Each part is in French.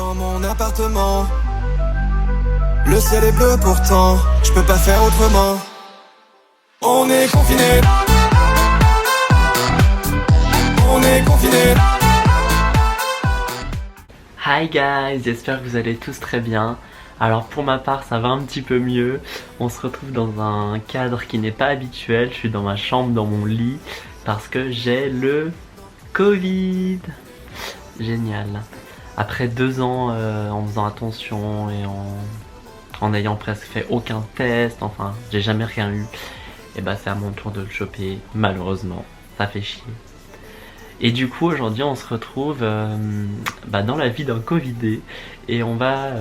dans mon appartement. Le ciel est bleu pourtant, je peux pas faire autrement. On est confinés. On est confinés. Hi guys, j'espère que vous allez tous très bien. Alors pour ma part ça va un petit peu mieux. On se retrouve dans un cadre qui n'est pas habituel. Je suis dans ma chambre, dans mon lit, parce que j'ai le Covid. Génial. Après 2 ans en faisant attention et en ayant presque fait aucun test, enfin j'ai jamais rien eu, et bah c'est à mon tour de le choper, malheureusement. Ça fait chier. Et du coup aujourd'hui on se retrouve dans la vie d'un Covidé et on va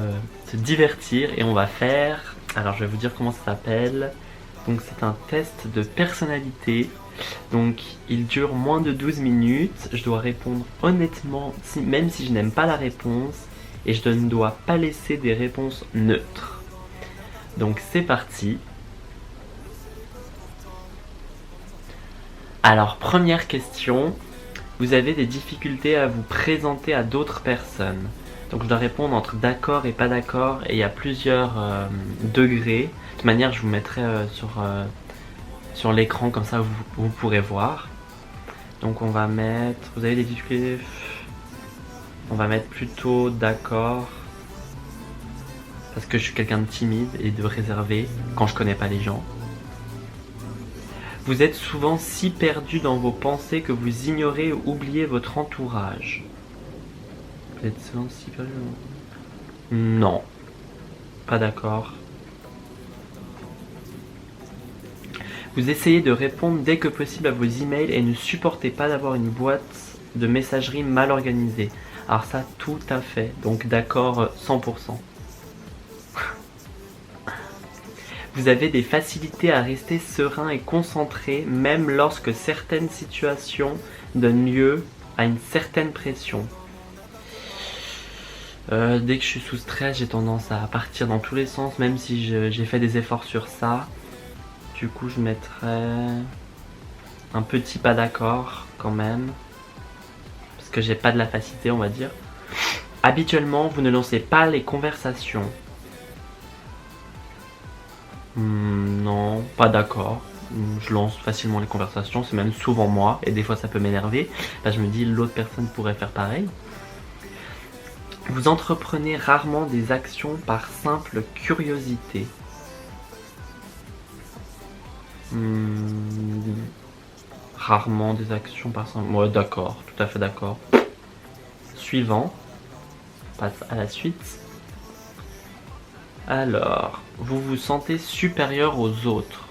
se divertir et on va faire, alors je vais vous dire comment ça s'appelle. Donc c'est un test de personnalité. Donc il dure moins de 12 minutes, je dois répondre honnêtement même si je n'aime pas la réponse, et je ne dois pas laisser des réponses neutres. Donc c'est parti. Alors première question. Vous avez des difficultés à vous présenter à d'autres personnes. Donc je dois répondre entre d'accord et pas d'accord, et il y a plusieurs degrés. De toute manière je vous mettrai sur l'écran, comme ça vous pourrez voir. Donc on va mettre, vous avez des difficultés, on va mettre plutôt d'accord, parce que je suis quelqu'un de timide et de réservé quand je connais pas les gens. Vous êtes souvent si perdu dans vos pensées que vous ignorez ou oubliez votre entourage. Vous êtes souvent si perdu. Non, pas d'accord. Vous essayez de répondre dès que possible à vos emails et ne supportez pas d'avoir une boîte de messagerie mal organisée. Alors ça, tout à fait. Donc d'accord, 100%. Vous avez des facilités à rester serein et concentré, même lorsque certaines situations donnent lieu à une certaine pression. Dès que je suis sous stress, j'ai tendance à partir dans tous les sens, même si j'ai fait des efforts sur ça. Du coup, je mettrais un petit pas d'accord quand même, parce que j'ai pas de la facilité, on va dire. Habituellement, vous ne lancez pas les conversations. Non, pas d'accord. Je lance facilement les conversations, c'est même souvent moi, et des fois ça peut m'énerver. Là, je me dis l'autre personne pourrait faire pareil. Vous entreprenez rarement des actions par simple curiosité. Rarement des actions par simple... Ouais, d'accord, tout à fait d'accord. Suivant. On passe à la suite. Alors, vous vous sentez supérieur aux autres.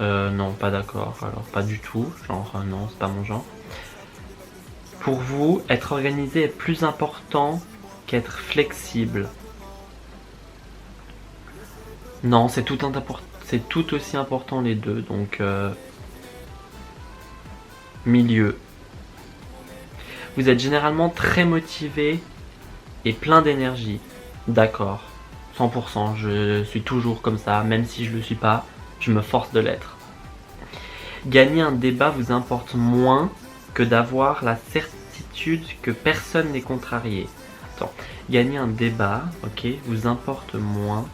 Non, pas d'accord. Alors, pas du tout. Genre, non, c'est pas mon genre. Pour vous, être organisé est plus important qu'être flexible. Non, c'est tout aussi important les deux. Donc, milieu. Vous êtes généralement très motivé et plein d'énergie. D'accord. 100%, je suis toujours comme ça, même si je le suis pas, je me force de l'être. Gagner un débat vous importe moins que d'avoir la certitude que personne n'est contrarié. Attends, gagner un débat, ok, vous importe moins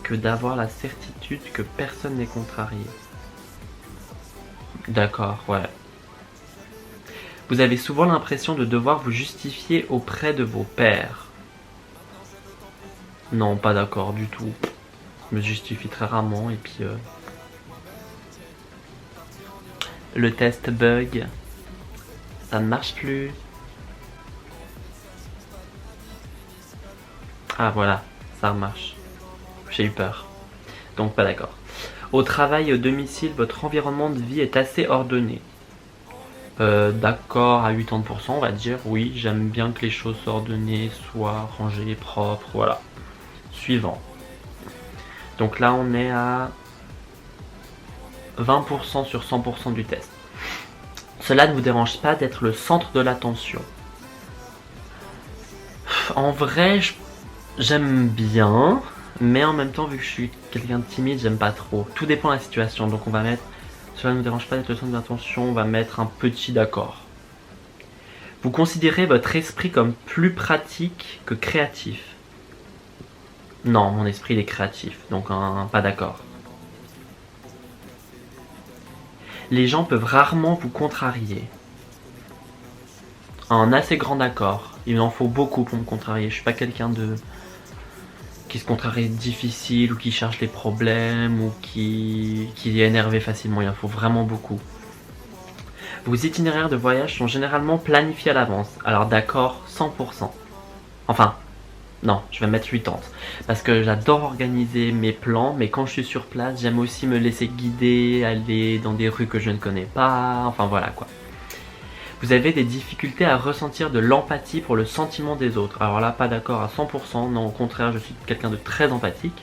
que d'avoir la certitude que personne n'est contrarié. D'accord, ouais. Vous avez souvent l'impression de devoir vous justifier auprès de vos pairs. Non, pas d'accord du tout. Je me justifie très rarement et puis... Le test bug. Ça ne marche plus. Ah voilà, ça marche. J'ai eu peur. Donc pas d'accord. Au travail et au domicile, votre environnement de vie est assez ordonné. D'accord à 80%, on va dire. Oui, j'aime bien que les choses soient ordonnées, soient rangées, propres, voilà. Suivant. Donc là on est à 20% sur 100% du test. Cela ne vous dérange pas d'être le centre de l'attention. En vrai, j'aime bien, mais en même temps, vu que je suis quelqu'un de timide, j'aime pas trop. Tout dépend de la situation, donc on va mettre... Cela ne vous dérange pas d'être le centre de l'attention, on va mettre un petit d'accord. Vous considérez votre esprit comme plus pratique que créatif. Non, mon esprit il est créatif, donc pas d'accord. Les gens peuvent rarement vous contrarier. Un assez grand d'accord. Il en faut beaucoup pour me contrarier. Je suis pas quelqu'un qui se contrarie difficile ou qui cherche les problèmes ou qui est énervé facilement. Il en faut vraiment beaucoup. Vos itinéraires de voyage sont généralement planifiés à l'avance. Alors d'accord, 100%. Enfin, non, je vais mettre 80. Parce que j'adore organiser mes plans, mais quand je suis sur place, j'aime aussi me laisser guider, aller dans des rues que je ne connais pas. Enfin voilà quoi. Vous avez des difficultés à ressentir de l'empathie pour le sentiment des autres. Alors là, pas d'accord à 100%. Non, au contraire, je suis quelqu'un de très empathique.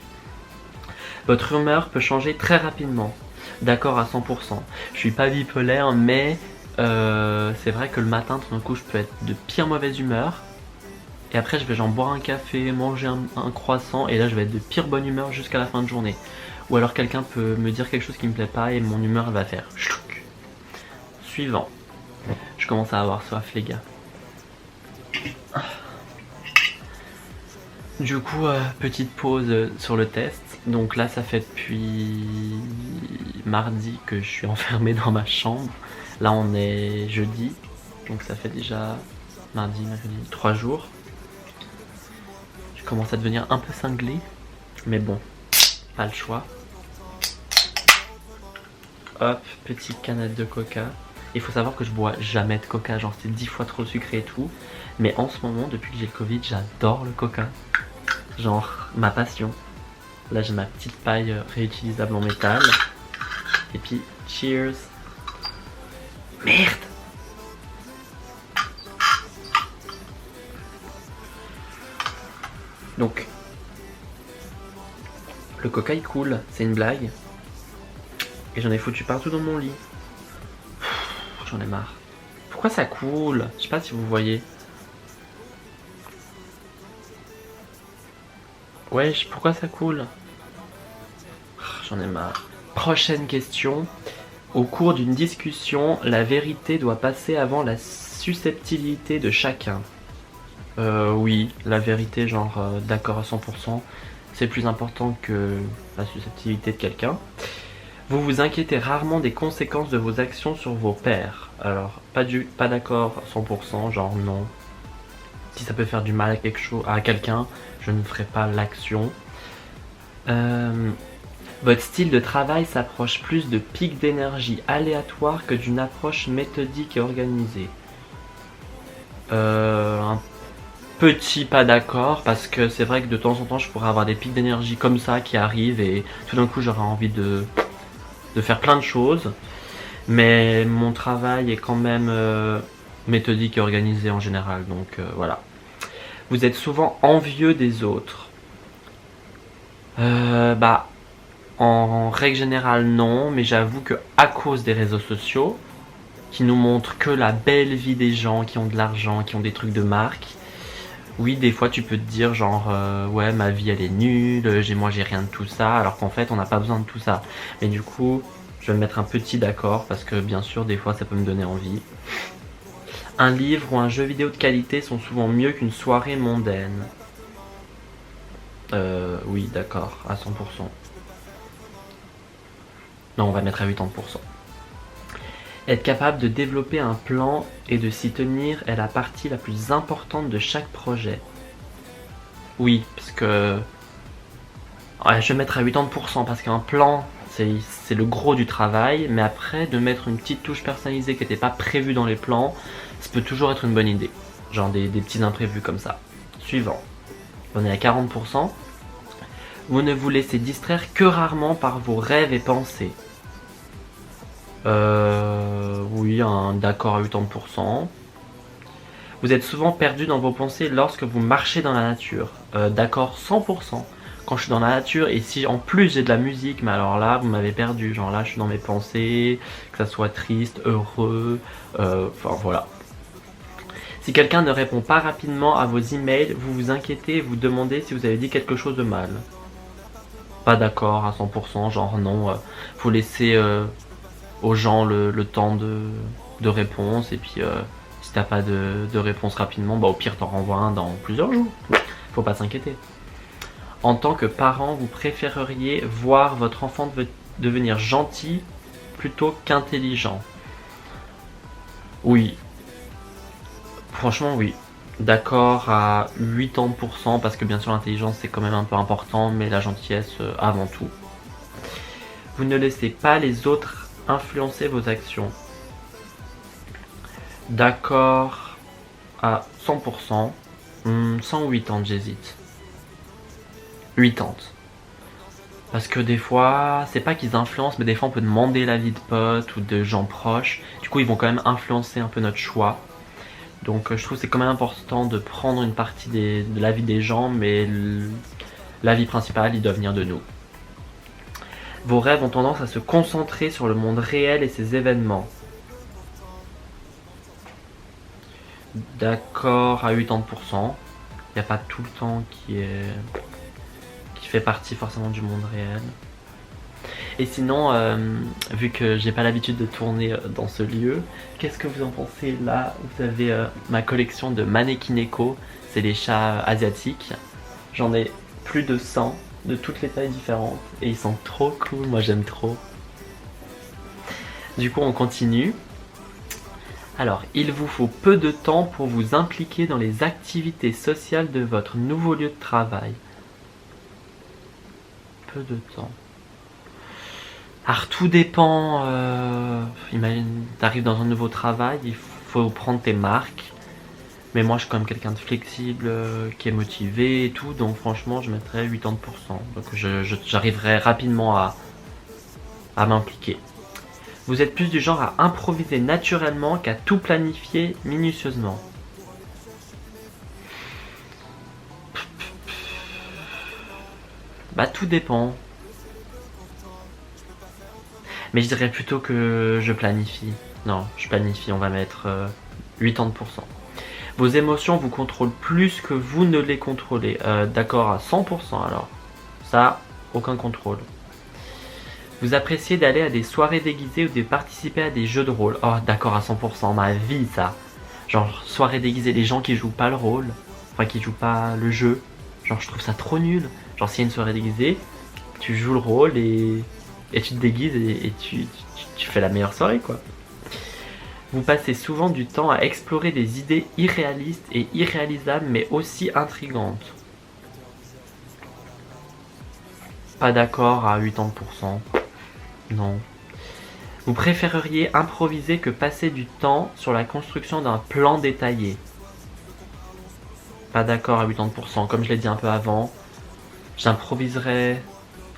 Votre humeur peut changer très rapidement. D'accord à 100%. Je suis pas bipolaire, mais c'est vrai que le matin, tout d'un coup, je peux être de pire mauvaise humeur. Et après, je vais genre boire un café, manger un croissant, et là, je vais être de pire bonne humeur jusqu'à la fin de journée. Ou alors, quelqu'un peut me dire quelque chose qui me plaît pas, et mon humeur, elle va faire chlouc. Suivant. Je commence à avoir soif, les gars. Du coup, petite pause sur le test. Donc là, ça fait depuis mardi que je suis enfermé dans ma chambre. Là, on est jeudi. Donc ça fait déjà mardi, mercredi, 3 jours. Je commence à devenir un peu cinglé. Mais bon, pas le choix. Hop, petite canette de coca. Il faut savoir que je bois jamais de coca, genre c'est 10 fois trop sucré et tout. Mais en ce moment, depuis que j'ai le Covid, j'adore le coca. Genre, ma passion. Là, j'ai ma petite paille réutilisable en métal. Et puis, cheers. Merde! Donc, le coca il coule, c'est une blague. Et j'en ai foutu partout dans mon lit. J'en ai marre. Pourquoi ça coule? Je sais pas si vous voyez. Wesh, pourquoi ça coule? J'en ai marre. Prochaine question. Au cours d'une discussion, la vérité doit passer avant la susceptibilité de chacun. Oui, la vérité, genre d'accord à 100%. C'est plus important que la susceptibilité de quelqu'un. Vous vous inquiétez rarement des conséquences de vos actions sur vos pairs. Alors, pas d'accord à 100%, genre non. Si ça peut faire du mal à quelqu'un, je ne ferai pas l'action. Votre style de travail s'approche plus de pics d'énergie aléatoires que d'une approche méthodique et organisée. Un petit pas d'accord, parce que c'est vrai que de temps en temps je pourrais avoir des pics d'énergie comme ça qui arrivent et tout d'un coup j'aurais envie de faire plein de choses. Mais mon travail est quand même méthodique et organisé en général, donc voilà. Vous êtes souvent envieux des autres. En règle générale non, mais j'avoue que à cause des réseaux sociaux, qui nous montrent que la belle vie des gens qui ont de l'argent, qui ont des trucs de marque, oui, des fois tu peux te dire genre ouais, ma vie elle est nulle, moi j'ai rien de tout ça, alors qu'en fait on n'a pas besoin de tout ça. Mais du coup, je vais me mettre un petit d'accord parce que bien sûr des fois ça peut me donner envie. Un livre ou un jeu vidéo de qualité sont souvent mieux qu'une soirée mondaine. Oui, d'accord, à 100%. Non, on va mettre à 80%. Être capable de développer un plan et de s'y tenir est la partie la plus importante de chaque projet. Oui, parce que... Ouais, je vais mettre à 80% parce qu'un plan, c'est le gros du travail, mais après, de mettre une petite touche personnalisée qui n'était pas prévue dans les plans, ça peut toujours être une bonne idée. Genre des petits imprévus comme ça. Suivant. On est à 40%. Vous ne vous laissez distraire que rarement par vos rêves et pensées. Oui, un d'accord à 80%. Vous êtes souvent perdu dans vos pensées lorsque vous marchez dans la nature. D'accord 100%. Quand je suis dans la nature et si en plus j'ai de la musique, mais alors là vous m'avez perdu. Genre là je suis dans mes pensées, que ça soit triste, heureux, enfin voilà. Si quelqu'un ne répond pas rapidement à vos emails, vous vous inquiétez et vous demandez si vous avez dit quelque chose de mal. Pas d'accord à 100%, genre non, faut laisser aux gens le temps de réponse et puis t'as pas de réponse rapidement, bah au pire t'en renvoies un dans plusieurs jours. Faut pas s'inquiéter. En tant que parent, vous préféreriez voir votre enfant devenir gentil plutôt qu'intelligent? Oui. Franchement, oui. D'accord à 80% parce que bien sûr l'intelligence c'est quand même un peu important, mais la gentillesse avant tout. Vous ne laissez pas les autres influencer vos actions. D'accord à 100%. 180, j'hésite. 80. Parce que des fois, c'est pas qu'ils influencent, mais des fois on peut demander l'avis de potes ou de gens proches. Du coup, ils vont quand même influencer un peu notre choix. Donc je trouve que c'est quand même important de prendre une partie de l'avis des gens, mais l'avis principal, il doit venir de nous. Vos rêves ont tendance à se concentrer sur le monde réel et ses événements. D'accord à 80%. Il n'y a pas tout le temps qui fait partie forcément du monde réel. Et sinon, vu que j'ai pas l'habitude de tourner dans ce lieu, qu'est-ce que vous en pensez? Là, vous avez ma collection de Manekineko, c'est les chats asiatiques. J'en ai plus de 100 de toutes les tailles différentes et ils sont trop cool, moi j'aime trop. Du coup, on continue. Alors, il vous faut peu de temps pour vous impliquer dans les activités sociales de votre nouveau lieu de travail. Peu de temps. Alors tout dépend, imagine, t'arrives dans un nouveau travail, il faut prendre tes marques. Mais moi je suis quand même quelqu'un de flexible, qui est motivé et tout, donc franchement je mettrais 80%. Donc j'arriverai rapidement à m'impliquer. Vous êtes plus du genre à improviser naturellement qu'à tout planifier minutieusement. Bah tout dépend. Mais je dirais plutôt que je planifie. Non, je planifie, on va mettre 80%. Vos émotions vous contrôlent plus que vous ne les contrôlez. D'accord à 100% alors. Ça, aucun contrôle. Vous appréciez d'aller à des soirées déguisées ou de participer à des jeux de rôle. Oh, d'accord à 100%, ma vie ça. Genre, soirée déguisée, les gens qui jouent pas le rôle. Enfin, qui jouent pas le jeu. Genre, je trouve ça trop nul. Genre, s'il y a une soirée déguisée, tu joues le rôle et tu te déguises et tu fais la meilleure soirée quoi. Vous passez souvent du temps à explorer des idées irréalistes et irréalisables mais aussi intrigantes. Pas d'accord à 80%. Non. Vous préféreriez improviser que passer du temps sur la construction d'un plan détaillé. Pas d'accord à 80%. Comme je l'ai dit un peu avant, j'improviserais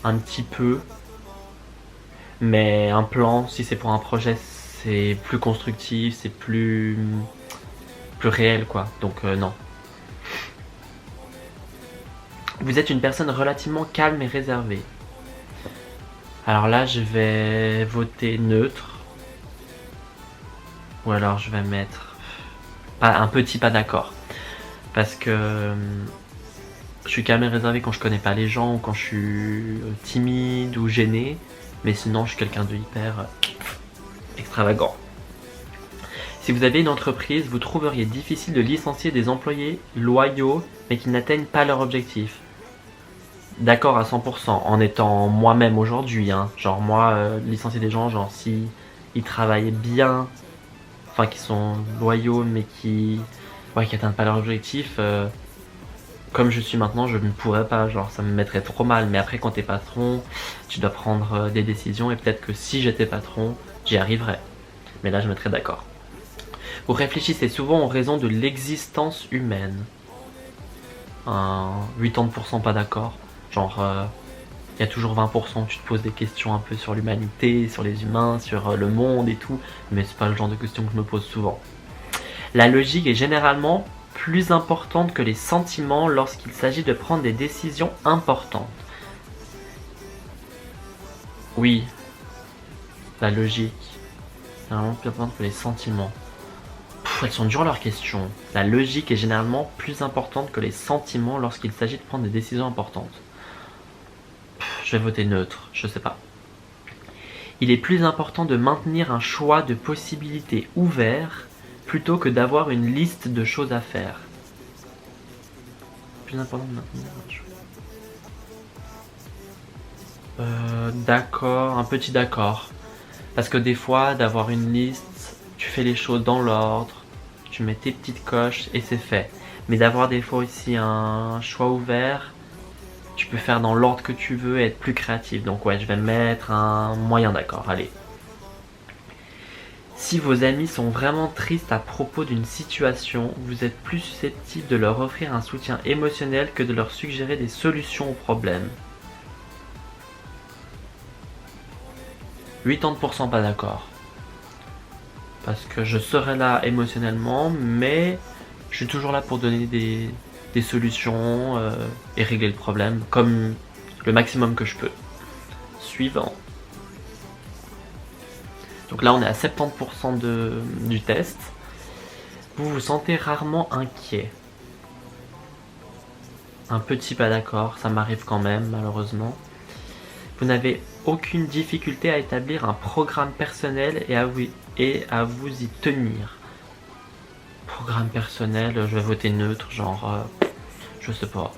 un petit peu. Mais un plan, si c'est pour un projet, c'est plus constructif, c'est plus réel quoi. Donc non. Vous êtes une personne relativement calme et réservée. Alors là, je vais voter neutre. Ou alors je vais mettre un petit pas d'accord. Parce que je suis calme et réservé quand je connais pas les gens ou quand je suis timide ou gêné. Mais sinon, je suis quelqu'un de hyper extravagant. Si vous avez une entreprise, vous trouveriez difficile de licencier des employés loyaux mais qui n'atteignent pas leur objectif. D'accord à 100%, en étant moi-même aujourd'hui. Hein. Genre moi, licencier des gens, genre si ils travaillent bien, enfin qui sont loyaux mais qui atteignent pas leur objectif, comme je suis maintenant, je ne pourrais pas, genre ça me mettrait trop mal. Mais après quand t'es patron, tu dois prendre des décisions et peut-être que si j'étais patron, j'y arriverais. Mais là je mettrais d'accord. Vous réfléchissez souvent aux raisons de l'existence humaine. 80% pas d'accord. Genre, il y a toujours 20% où tu te poses des questions un peu sur l'humanité, sur les humains, sur le monde et tout. Mais c'est pas le genre de questions que je me pose souvent. La logique est généralement plus importante que les sentiments lorsqu'il s'agit de prendre des décisions importantes. Oui, la logique est généralement plus importante que les sentiments. Elles sont dures leurs questions. La logique est généralement plus importante que les sentiments lorsqu'il s'agit de prendre des décisions importantes. Je vais voter neutre, je sais pas. Il est plus important de maintenir un choix de possibilités ouvert plutôt que d'avoir une liste de choses à faire. Plus important de maintenir un choix. D'accord, un petit d'accord. Parce que des fois, d'avoir une liste, tu fais les choses dans l'ordre, tu mets tes petites coches et c'est fait. Mais d'avoir des fois aussi un choix ouvert, tu peux faire dans l'ordre que tu veux et être plus créatif. Donc ouais, je vais mettre un moyen d'accord, allez. Si vos amis sont vraiment tristes à propos d'une situation, vous êtes plus susceptible de leur offrir un soutien émotionnel que de leur suggérer des solutions aux problèmes. 80% pas d'accord. Parce que je serai là émotionnellement, mais je suis toujours là pour donner des solutions et régler le problème comme le maximum que je peux. Suivant. Donc là on est à 70% du test. Vous vous sentez rarement inquiet. Un petit pas d'accord, ça m'arrive quand même malheureusement. Vous n'avez aucune difficulté à établir un programme personnel et à vous y tenir. Programme personnel, je vais voter neutre, genre, je sais pas.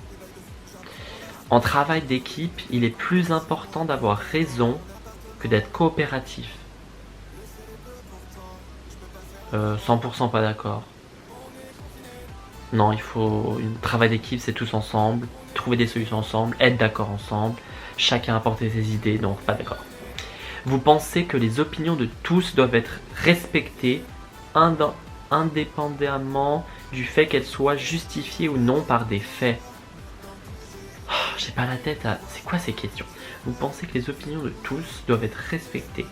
En travail d'équipe, il est plus important d'avoir raison que d'être coopératif. 100% pas d'accord. Non, il faut. Un travail d'équipe, c'est tous ensemble, trouver des solutions ensemble, être d'accord ensemble, chacun apporter ses idées, donc pas d'accord. Vous pensez que les opinions de tous doivent être respectées indépendamment du fait qu'elles soient justifiées ou non par des faits. Oh, j'ai pas la tête à. C'est quoi ces questions? Vous pensez que les opinions de tous doivent être respectées?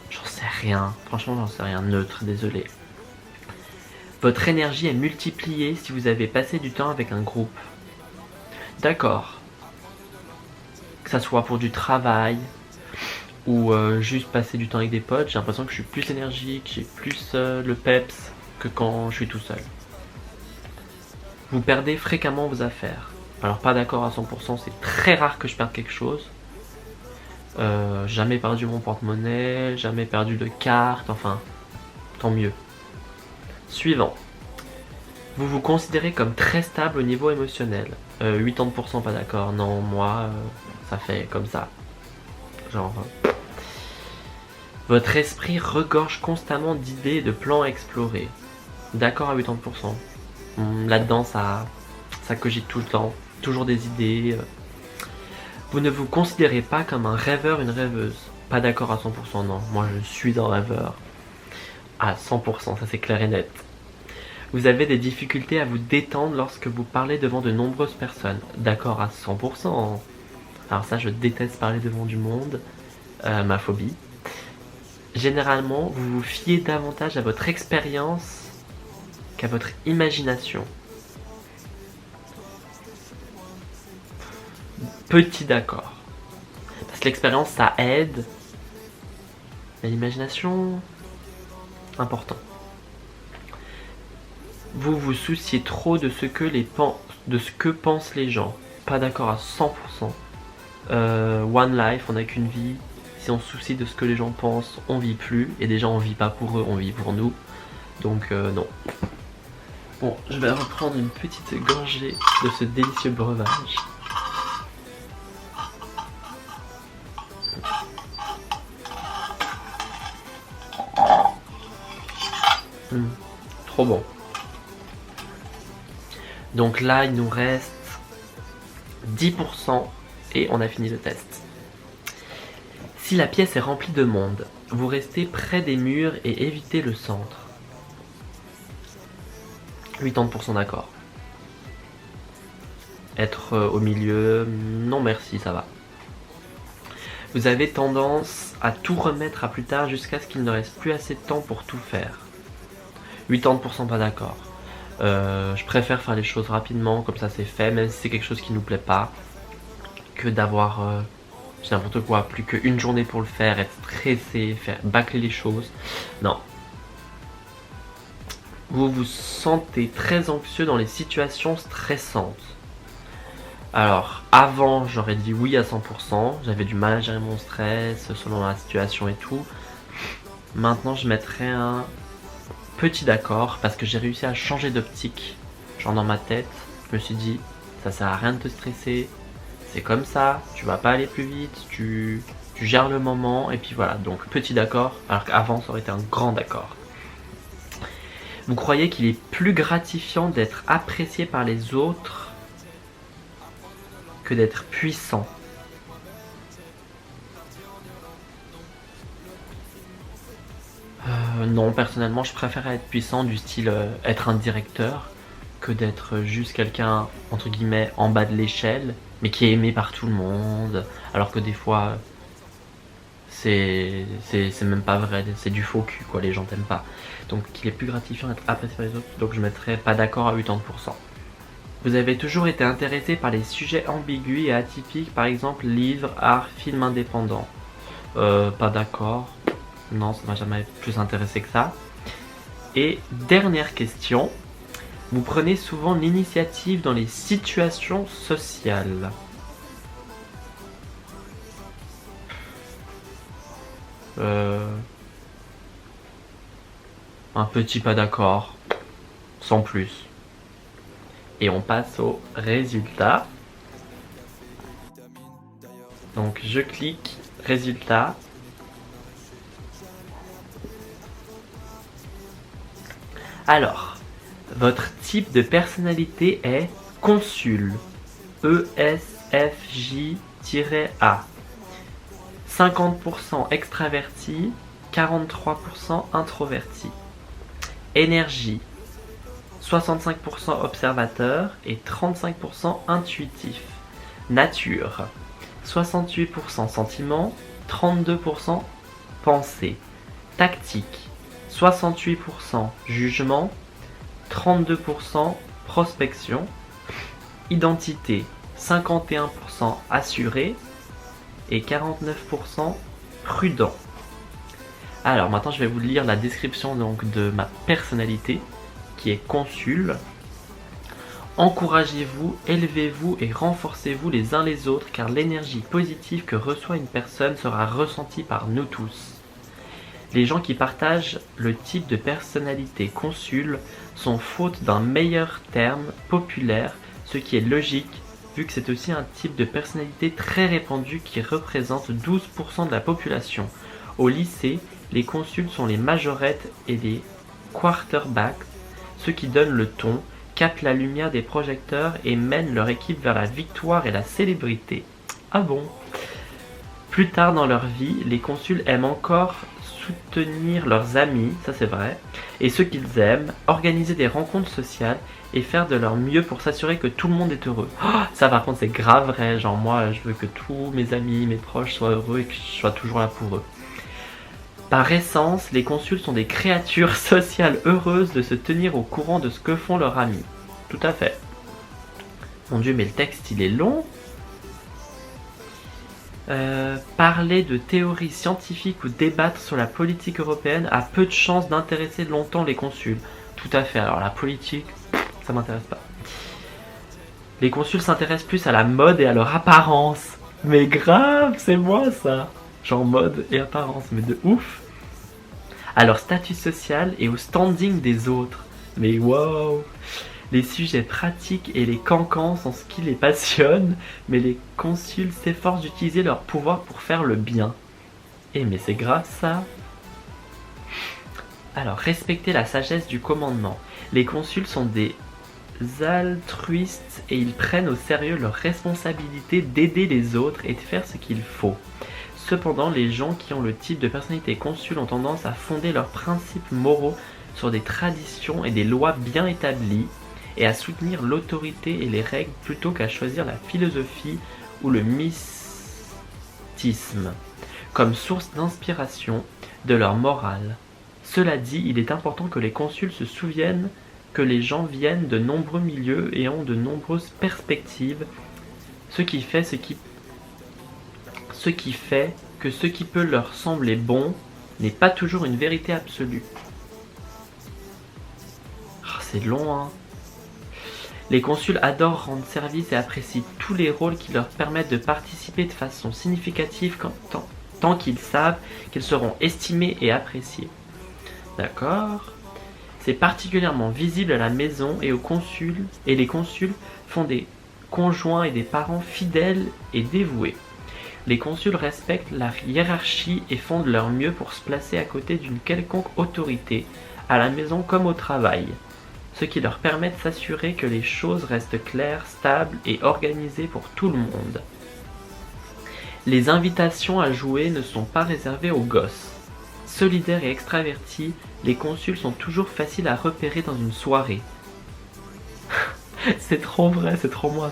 J'en sais rien. Franchement, j'en sais rien. Neutre, désolé. Votre énergie est multipliée si vous avez passé du temps avec un groupe. D'accord. Que ça soit pour du travail ou juste passer du temps avec des potes, j'ai l'impression que je suis plus énergique, j'ai plus le peps que quand je suis tout seul. Vous perdez fréquemment vos affaires. Alors pas d'accord à 100%, c'est très rare que je perde quelque chose. Jamais perdu mon porte-monnaie, jamais perdu de carte, enfin, tant mieux. Suivant. Vous vous considérez comme très stable au niveau émotionnel. 80% pas d'accord, non, moi, ça fait comme ça. Genre. Votre esprit regorge constamment d'idées et de plans à explorer. D'accord à 80%. Là-dedans, ça cogite tout le temps. Toujours des idées. Vous ne vous considérez pas comme un rêveur, une rêveuse. Pas d'accord à 100%, non. Moi, je suis un rêveur. À 100%, ça c'est clair et net. Vous avez des difficultés à vous détendre lorsque vous parlez devant de nombreuses personnes. D'accord à 100%. Alors ça, je déteste parler devant du monde. Ma phobie. Généralement, vous vous fiez davantage à votre expérience qu'à votre imagination. Petit d'accord. Parce que l'expérience, ça aide. Mais l'imagination, important. Vous vous souciez trop de ce que pensent les gens. Pas d'accord à 100%. One life, on n'a qu'une vie. Si on se soucie de ce que les gens pensent, on vit plus. Et déjà, on vit pas pour eux, on vit pour nous. Donc non. Bon, je vais reprendre une petite gorgée de ce délicieux breuvage. Trop bon. Donc là, il nous reste 10% et on a fini le test. Si la pièce est remplie de monde, vous restez près des murs et évitez le centre. 80% d'accord. Être au milieu, non merci, ça va. Vous avez tendance à tout remettre à plus tard jusqu'à ce qu'il ne reste plus assez de temps pour tout faire. 80% pas d'accord. Je préfère faire les choses rapidement, comme ça c'est fait, même si c'est quelque chose qui nous plaît pas, que d'avoir c'est n'importe quoi, plus qu'une journée pour le faire, être stressé, faire bâcler les choses. Non. Vous vous sentez très anxieux dans les situations stressantes. Alors, avant, j'aurais dit oui à 100%. J'avais du mal à gérer mon stress selon la situation et tout. Maintenant, je mettrais un petit d'accord parce que j'ai réussi à changer d'optique. Genre dans ma tête, je me suis dit, ça sert à rien de te stresser. C'est comme ça, tu vas pas aller plus vite, tu gères le moment. Et puis voilà, donc petit d'accord, alors qu'avant, ça aurait été un grand d'accord. Vous croyez qu'il est plus gratifiant d'être apprécié par les autres que d'être puissant? Non, personnellement, je préfère être puissant du style être un directeur que d'être juste quelqu'un, entre guillemets, en bas de l'échelle, mais qui est aimé par tout le monde, alors que des fois, c'est même pas vrai, c'est du faux cul, quoi, les gens t'aiment pas. Donc, il est plus gratifiant d'être apprécié par les autres, donc je mettrais pas d'accord à 80%. Vous avez toujours été intéressé par les sujets ambigus et atypiques, par exemple livres, art, films indépendants. Pas d'accord. Non, ça m'a jamais plus intéressé que ça. Et dernière question. Vous prenez souvent l'initiative dans les situations sociales. Un petit pas d'accord. Sans plus. Et on passe au résultat. Donc je clique résultat. Alors, votre type de personnalité est consul. ESFJ-A. 50% extraverti, 43% introverti. Énergie. 65% observateur et 35% intuitif. Nature. 68% sentiment, 32% pensée. Tactique. 68% jugement, 32% prospection. Identité. 51% assuré et 49% prudent. Alors maintenant je vais vous lire la description donc de ma personnalité qui est consul. Encouragez-vous, élevez-vous et renforcez-vous les uns les autres car l'énergie positive que reçoit une personne sera ressentie par nous tous. Les gens qui partagent le type de personnalité consul sont faute d'un meilleur terme populaire, ce qui est logique vu que c'est aussi un type de personnalité très répandu qui représente 12% de la population. Au lycée, les consuls sont les majorettes et les quarterbacks, ceux qui donnent le ton, captent la lumière des projecteurs et mènent leur équipe vers la victoire et la célébrité. Ah bon? Plus tard dans leur vie, les consuls aiment encore soutenir leurs amis, ça c'est vrai, et ceux qu'ils aiment, organiser des rencontres sociales et faire de leur mieux pour s'assurer que tout le monde est heureux. Oh, ça par contre c'est grave vrai, genre moi je veux que tous mes amis, mes proches soient heureux et que je sois toujours là pour eux. Par essence, les consuls sont des créatures sociales heureuses de se tenir au courant de ce que font leurs amis. Tout à fait. Mon Dieu, mais le texte il est long. Parler de théories scientifiques ou débattre sur la politique européenne a peu de chances d'intéresser longtemps les consuls. Tout à fait, alors la politique, ça m'intéresse pas. Les consuls s'intéressent plus à la mode et à leur apparence. Mais grave, c'est moi ça. Genre mode et apparence, mais de ouf. À leur statut social et au standing des autres. Mais wow. Les sujets pratiques et les cancans sont ce qui les passionne, mais les consuls s'efforcent d'utiliser leur pouvoir pour faire le bien. Eh mais c'est grave ça. Alors, respecter la sagesse du commandement. Les consuls sont des altruistes et ils prennent au sérieux leur responsabilité d'aider les autres et de faire ce qu'il faut. Cependant, les gens qui ont le type de personnalité consul ont tendance à fonder leurs principes moraux sur des traditions et des lois bien établies et à soutenir l'autorité et les règles plutôt qu'à choisir la philosophie ou le mystisme comme source d'inspiration de leur morale. Cela dit, il est important que les consuls se souviennent que les gens viennent de nombreux milieux et ont de nombreuses perspectives, ce qui fait que ce qui peut leur sembler bon n'est pas toujours une vérité absolue. Oh, c'est long, hein. Les consuls adorent rendre service et apprécient tous les rôles qui leur permettent de participer de façon significative tant qu'ils savent qu'ils seront estimés et appréciés. D'accord. C'est particulièrement visible à la maison et les consuls font des conjoints et des parents fidèles et dévoués. Les consuls respectent la hiérarchie et font de leur mieux pour se placer à côté d'une quelconque autorité, à la maison comme au travail, ce qui leur permet de s'assurer que les choses restent claires, stables et organisées pour tout le monde. Les invitations à jouer ne sont pas réservées aux gosses. Solidaires et extravertis, les consuls sont toujours faciles à repérer dans une soirée. C'est trop vrai, c'est trop moi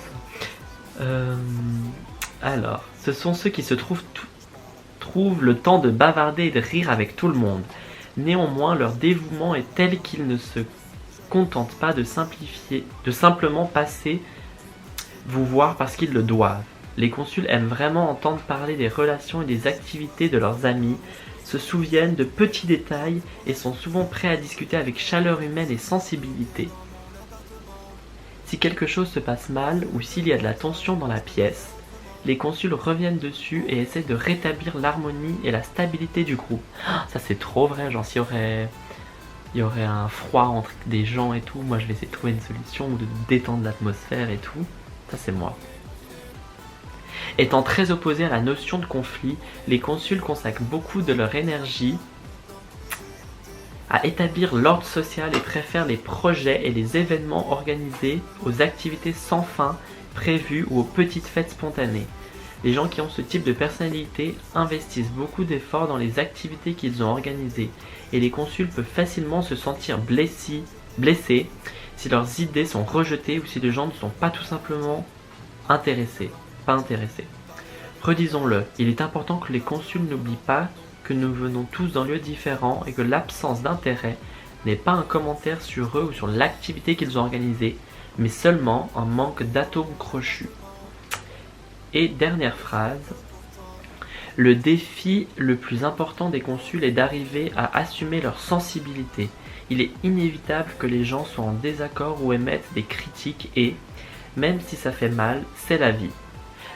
ça. Alors, ce sont ceux qui se trouvent le temps de bavarder et de rire avec tout le monde. Néanmoins, leur dévouement est tel qu'ils ne se contentent pas de simplement passer vous voir parce qu'ils le doivent. Les consuls aiment vraiment entendre parler des relations et des activités de leurs amis, se souviennent de petits détails et sont souvent prêts à discuter avec chaleur humaine et sensibilité. Si quelque chose se passe mal ou s'il y a de la tension dans la pièce, les consuls reviennent dessus et essaient de rétablir l'harmonie et la stabilité du groupe. Ça c'est trop vrai, genre s'il y aurait un froid entre des gens et tout, moi je vais essayer de trouver une solution ou de détendre l'atmosphère et tout. Ça c'est moi. Étant très opposés à la notion de conflit, les consuls consacrent beaucoup de leur énergie à établir l'ordre social et préfèrent les projets et les événements organisés aux activités sans fin prévues ou aux petites fêtes spontanées. Les gens qui ont ce type de personnalité investissent beaucoup d'efforts dans les activités qu'ils ont organisées et les consuls peuvent facilement se sentir blessés si leurs idées sont rejetées ou si les gens ne sont pas tout simplement intéressés. Redisons-le, il est important que les consuls n'oublient pas que nous venons tous d'un lieu différent et que l'absence d'intérêt n'est pas un commentaire sur eux ou sur l'activité qu'ils ont organisée, mais seulement un manque d'atomes crochus. Et dernière phrase, le défi le plus important des consuls est d'arriver à assumer leur sensibilité. Il est inévitable que les gens soient en désaccord ou émettent des critiques et, même si ça fait mal, c'est la vie.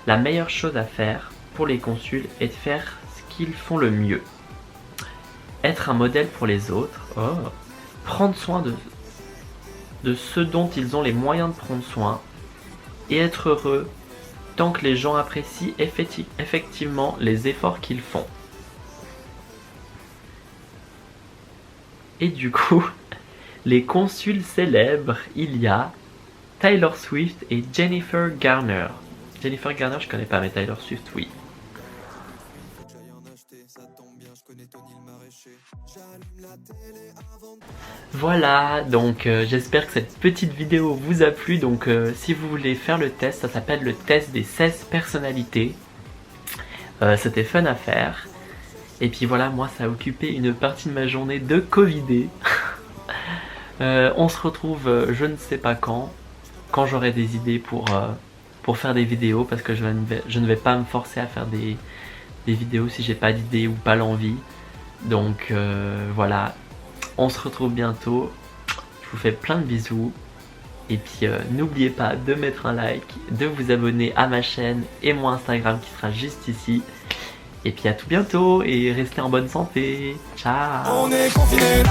La meilleure chose à faire pour les consuls est de faire ce qu'ils font le mieux. Être un modèle pour les autres, prendre soin de ceux dont ils ont les moyens de prendre soin, et être heureux tant que les gens apprécient effectivement les efforts qu'ils font. Et du coup, les consuls célèbres, il y a Taylor Swift et Jennifer Garner. Jennifer Garner, je connais pas, mais Taylor Swift, oui. Voilà, donc j'espère que cette petite vidéo vous a plu. Donc si vous voulez faire le test, ça s'appelle le test des 16 personnalités. C'était fun à faire. Et puis voilà, moi ça a occupé une partie de ma journée de covidé. On se retrouve je ne sais pas quand j'aurai des idées pour faire des vidéos, parce que je ne vais pas me forcer à faire des vidéos si j'ai pas d'idée ou pas l'envie. Donc voilà, on se retrouve bientôt. Je vous fais plein de bisous. Et puis n'oubliez pas de mettre un like, de vous abonner à ma chaîne et mon Instagram qui sera juste ici. Et puis à tout bientôt et restez en bonne santé. Ciao. On est confinés.